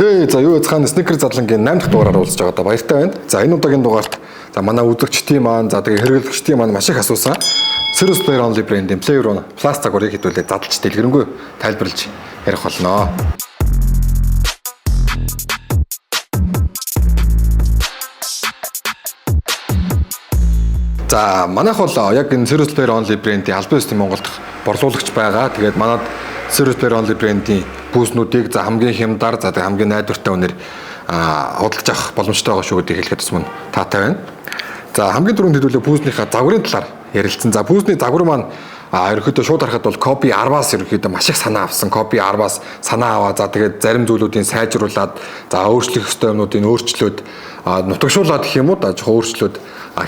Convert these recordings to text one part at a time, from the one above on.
За юу цаана Snicker задлангийн 8 дахь дугаараар уулзж байгаа да баяртай байна. За энэ удаагийн дугаарт за манай үзэгчдийн маань за тэгээ хэрэглэгчдийн маань маш их асуусан Serious Player Only брэндийн Player One Plus цагуурыг хэдүүлээ задлж дэлгэрэнгүй тайлбарлаж ярих болно. За манайх бол яг энэ Serious Player Only брэндийн албан ёсны Монголд борлуулагч байгаа. Тэгээд манад Serious Player Only брэндийн бүүснүүдийг за хамгийн хямдар за хамгийн найдвартай үнээр худалдаж авах боломжтой байгаа шүү гэдгийг хэлэхэд бас мөн таатай байна. За хамгийн түрүүнд хэдүүлээ бүүснийхаа загварын талаар ярилцсан. За бүүсний загвар маань ерөөхдөө шууд харахад бол Copy 10-аас ерөөхдөө маш их санаа авсан. Copy 10-аас санаа аваа за тэгээд зарим зүйлүүдийг сайжруулад за өөрчлөх ёстой юмнуудыг өөрчлөөд нутагшуулаад гэх юм уу да жоохон өөрчлөөд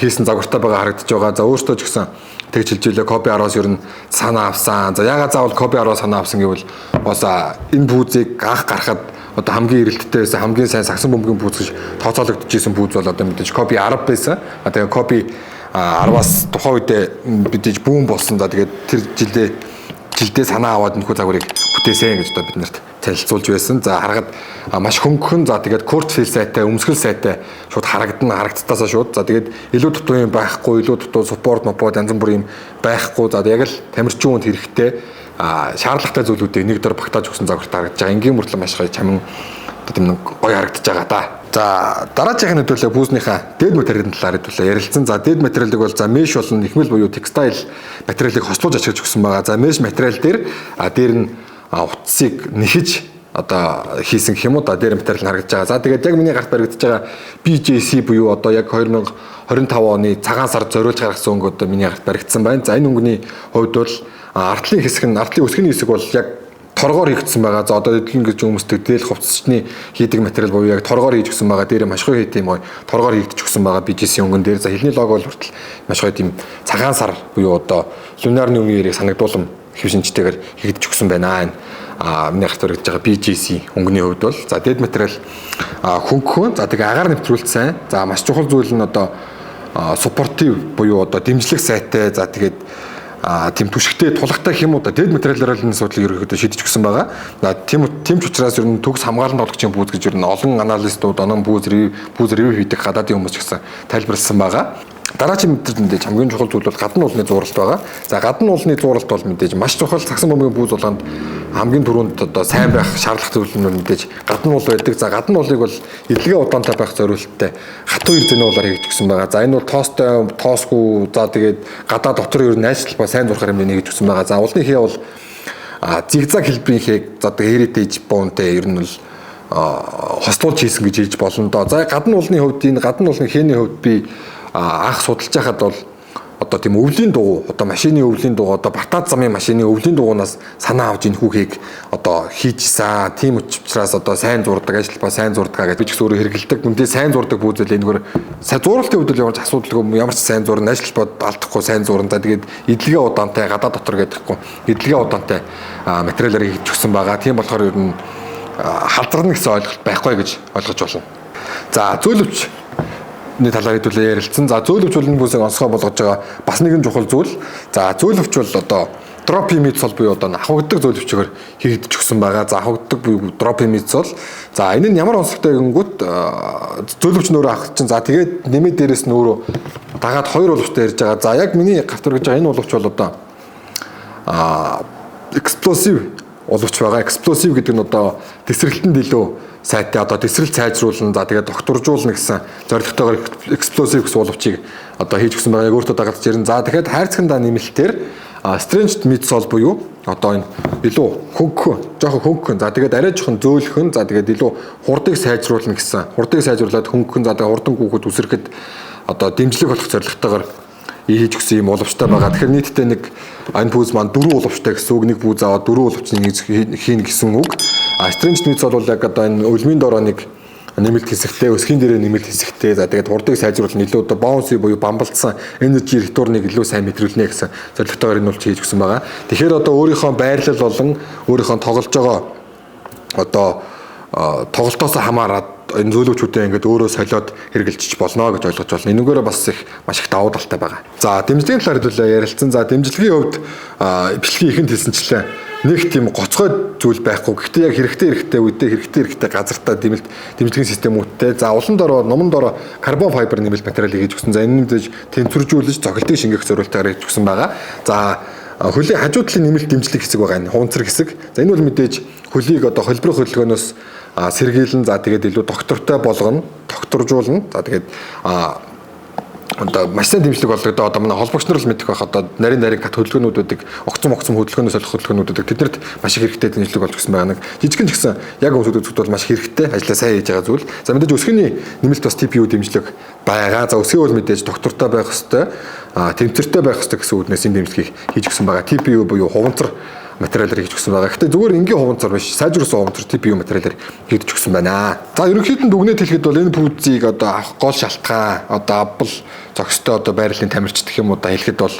хийсэн загвартай байгаа харагдаж байгаа. За өөртөө ч гэсэн тэгж хэлж илээ Copy 10-аас ер нь санаа авсан. За ягаад заавал Copy 10-аас санаа авсан гэвэл бас энэ бүүзийг анх гарахад одоо хамгийн эрэлттэй байсан хамгийн сайн сагсан бөмбөгийн бүүз гэж тооцоологдож исэн бүүз бол одоо мэдээж Copy 10 байсан. Тэгээ Copy 10-аас тухайн үедээ мэдээж бүүн болсон. За тэгээд тэр жилдээ санаа аваад нөхөө загварыг бүтээсэн гэж одоо бид нарт танилцуулж байсан. За харахад маш хөнгөн за тэгээд Kurt Feel сайтай, өмсгөл сайтай шууд харагдтаасаа шууд. За тэгээд илүү дутуу юм байхгүй, илүү дутуу support мопод янз бүрийн юм байхгүй. За яг л тамирчин хүнд хэрэгтэй шаардлагатай зүйлүүдийг нэг дор багтааж өгсөн загвартай харагдаж байгаа. Энгийн мөртлөө маш гоё чамин тийм гоё харагдаж байгаа да. За дараагийн хэдүүлээ бүүснийхаа дээд материалын талаар хэдүүлээ ярилцсан. За дээд материалыг бол за mesh болон нэхмэл буюу textile материалыг хослуулж ашиглаж өгсөн байгаа. За mesh материал дээр нь утсыг нэхэж одоо хийсэн гэх юм уу да дээр материал нь харагдаж байгаа. За тэгээд яг миний гарт баригдаж байгаа BJC буюу одоо яг 2025 оны цагаан сард зориулж гаргасан өнгө одоо миний гарт баригдсан байна. За энэ өнгөний хувьд бол артлын үсгийн хэсэг бол яг торгоор хийгдсэн байгаа. За одоо эдлэн гэж хүмүүстэй дээл хувцсчны хийдэг материал буюу яг торгоор хийж өгсөн байгаа. Дээр маш гоё хийх юм гоё торгоор хийгдэж өгсөн байгаа BJC өнгөн дээр. За хэлний лого бол хүртэл маш гоё тийм цагаан сар буюу одоо лунарны үеийг санагдуулам хэвшинчтэйгээр хийгдэж өгсөн байна. Миний гарт баригдаж байгаа BJC өнгөний хувьд бол за дээд материал хөнгөн. За тэгээ агаар нэвтрүүлэлт сайн. За маш чухал зүйл нь одоо supportive буюу одоо дэмжлэг сайтай. За тэгээд тийм түшигтэй тулахтай хэм уу дээд материалаар л энэ асуудлыг ерөөхдөө шийдэж өгсөн байгаа. Тийм ч учраас ер нь төгс хамгаалалт болгочийн бүүз гэж ер нь олон аналистууд онон бүүз ревю хийдэг гадаадын хүмүүс ч гэсэн тайлбарласан байгаа. Дараагийн мэдээж хамгийн чухал зүйл бол гадны уулны зуралт байгаа. За гадны уулны зуралт бол мэдээж маш чухал сагсан бөмбөгийн бүүз болгонд хамгийн түрүүнд одоо сайн байх шаардлагатай зүйл нь мэдээж гадны уул байдаг. За гадны уулыг бол эдлэгээ удаантай байх зорилттой хатуу эрдэнэ уулаар хийгдэж өгсөн байгаа. За энэ бол тоосгүй за тэгээд гадаа дотор ер нь найшлал ба сайн зурхаар хэмжээний хийж өгсөн байгаа. За уулны хээ бол зигзаг хэлбэрийн хээг за heritage bond-тэй ер нь бол хослуулж хийсэн гэж хэлж болно доо. За гадны уулны хувьд энэ гадны уулны хээний хувьд би анх судалж байхад бол одоо тийм өвлийн дугуй одоо машины өвлийн дугуй одоо батат замын машины өвлийн дугуйнаас санаа авч энэ хүүхийг одоо хийжсэн. Тийм учраас одоо сайн зурдаг ажил ба сайн зурдаг гэж би ч гэсэн өөрөө хэрэгэлдэг. Үндэ сайн зурдаг бүүзэл энэгээр сайн зуралтын хувьд ямар ч асуудалгүй ямар ч сайн зурна ажил бод алдахгүй сайн зурна. За тэгээд эдлэгээ удаантай гадаа дотор гэдэгхгүй эдлэгээ удаантай материалаар хийж өгсөн байгаа. Тийм болохоор ер нь халдварна гэсэн ойлголт байхгүй гэж ойлгож болно. За зөөлөвч талаар хэдүүлээ ярилцсан. За зөөлөвч бол энэ бүсийг онцгой болгож байгаа бас нэгэн чухал зүйл. За зөөлөвч бол одоо drop image бол буюу одоо авахдаг зөөлөвчөөр хийгдэж өгсөн байгаа. За авахдаг буюу drop image бол за энэ нь ямар онцгойтой гингүүт зөөлөвч нөрөө авах чинь за тэгээд нэмээд дээрэс нь өөрөө дагаад хоёр улвчтай ярьж байгаа. За яг миний гарт өргөж байгаа энэ улвч бол одоо explosive улвч байгаа. Explosive гэдэг нь одоо тесрэлтэнд илүү сайтай одоо тесрэл сайжруулна за тэгээд докторжуулна гэсэн зорилготойгоор explosive гэсэн улвчийг одоо хийж өгсөн байгаа. Яг өөртөө дагалдаж ирэн. За тэгэхээр хайрцагтаа нэмэлтээр strength midsole буюу одоо энэ илүү жоохон хөнгөн за тэгээд арай жоохон зөөлхөн за тэгээд илүү хурдыг сайжруулна гэсэн хурдыг сайжруулад хөнгөн за тэгээд хурдан гүөхөд үсрэхэд одоо дэмжлэг болох зорилготойгоор хийж өгсөн юм улвчтай байгаа. Тэгэхээр нийтдээ нэг энэ бүүз маань 4 улвчтай гэсэн үг. Нэг бүүз аваад 4 улвчны хийн гэсэн үг. Strength midsole бол яг одоо энэ өлмийн дороо нэг нэмэлт хэсэгтэй, өсгийн дээрээ нэмэлт хэсэгтэй. За тэгээд хурдыг сайжруулах илүү одоо bouncy буюу бамбалдсан energy return-ыг илүү сайн мэдрүүлнэ гэсэн зорилготойгоор энэ улвч хийж өгсөн байгаа. Тэгэхээр одоо өөрийнхөө байрлал болон өөрийнхөө тоглож байгаа одоо тоглолтоос хамаарат энэ зөөлөвчүүдээ ингээд өөрөө солиод хэрэгжилчих болно гэж ойлгож байна. Энэгээр бас маш их давуу талтай байгаа. За дэмжлэгийн талаар хэдүүлээ ярилцсан. За дэмжлэгийн хувьд бичлэгийн ихэнд хэлсэнчлээ нэг тийм гоцгой зүйл байхгүй. Гэхдээ яг хэрэгтэй үедээ хэрэгтэй газартаа дэмжлэгийн системүүдтэй. За улан дорой, нуман дорой карбон файбер нэмэлт материалыг хийж өгсөн. За энэ мэдээж тэнцвэржүүлж цохилтыг шингээх зорилтоор хийж өгсөн байгаа. За хөлийн хажуу талын нэмэлт дэмжлэг хэсэг байгаа энэ хуванцар хэсэг. За энэ бол мэдээж хөлийг одоо холбирох хөдөлгөөнөөс сэргийлэн за тэгээд илүү доктортой болгоно, докторжуулна. За тэгээд одоо маш сайн дэмжлэг болгодоо одоо манай холбогч нар л мэдэх байх одоо нарийн кат хөдөлгөөнүүдүүдийг огцом хөдөлгөөнөөс олох хөдөлгөөнүүдийг тэднэрт маш их хэрэгтэй дэмжлэг болж өгсөн байгаа. Нэг жижигхэн ч гэсэн яг өмсөд бол маш хэрэгтэй ажиллаа сайн хийж байгаа зүйл. За мэдээж өсгөний нэмэлт бас TPU дэмжлэг байгаа. За өсгөө бол мэдээж доктортой байх хэвээр тэмцэртэй байх хэвээр гэсэн үднээс энэ дэмжлэгийг хийж өгсөн байгаа. TPU буюу хуванцар материалаар хийж өгсөн байгаа. Гэхдээ зүгээр энгийн хуванцар биш, сайжруулсан хуванцар TPU материалаар хийж өгсөн байна. За ерөнхийдөө дүгнэлт хэлэхэд бол энэ пүүзийг одоо авах гол шалтгаан одоо авбал зохистой одоо байрлалын тамирчид гэх юм уу да хэлэхэд бол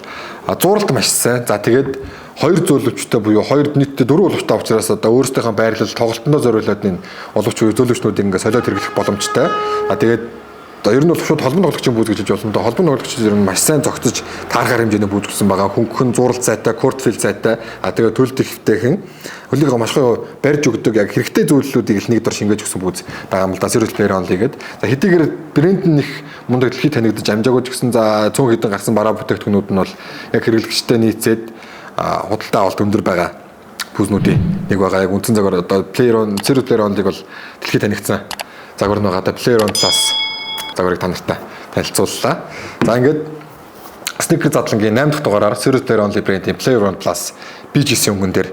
зуралт маш сайн. За тэгээд хоёр зөвлөвчтэй буюу хоёр нийтдээ дөрвөн улвчтай учраас одоо өөрсдийнхөө байрлал тоглолтондоо зориулаад энэ улвч зөвлөвчнүүдийг ингээ солиод хэрэглэх боломжтой. Тэгээд ер нь бол шууд холбон тоглогчийн бүүз гэж болно. Холбон тоглогч ер нь маш сайн зогтож таархаар хэмжээний бүүзгсэн байгаа. Хөнгөн зурал сайтай, кортфил сайтай, тэгээ төлөлт ихтэйхэн хөлийг маш гоё барьж өгдөг яг хэрэгтэй зүйлсүүдийг л нэг дор шингээж өгсөн бүүз байгаа юм л да. Serious Player Only гэдэг. За хэдийгээр брэнд нь их мундаг дэлхийд танигдаж амжаагүй ч гэсэн за 100 хэдэн гарсан бараа бүтээгдэхүүнүүд нь бол яг хэрэглэгчтэй нийцээд худалдаа авалт өндөр байгаа бүүзнүүдийн нэг байгаа. Яг үндсэн загвар одоо Serious Player Only-г бол дэлхийд танигдсан загвар нь байгаа. Player On Plus загварыг та нартай танилцууллаа. За ингээд Sneaker задлангийн 8 дахь дугаараар Serious Player Only брендийн Player One Plus BGC өнгөн дээр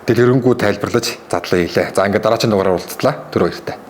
дэлгэрэнгүй тайлбарлаж задлаа хийлээ. За ингээд дараагийн дугаараар уулзлаа. Түр баяртай.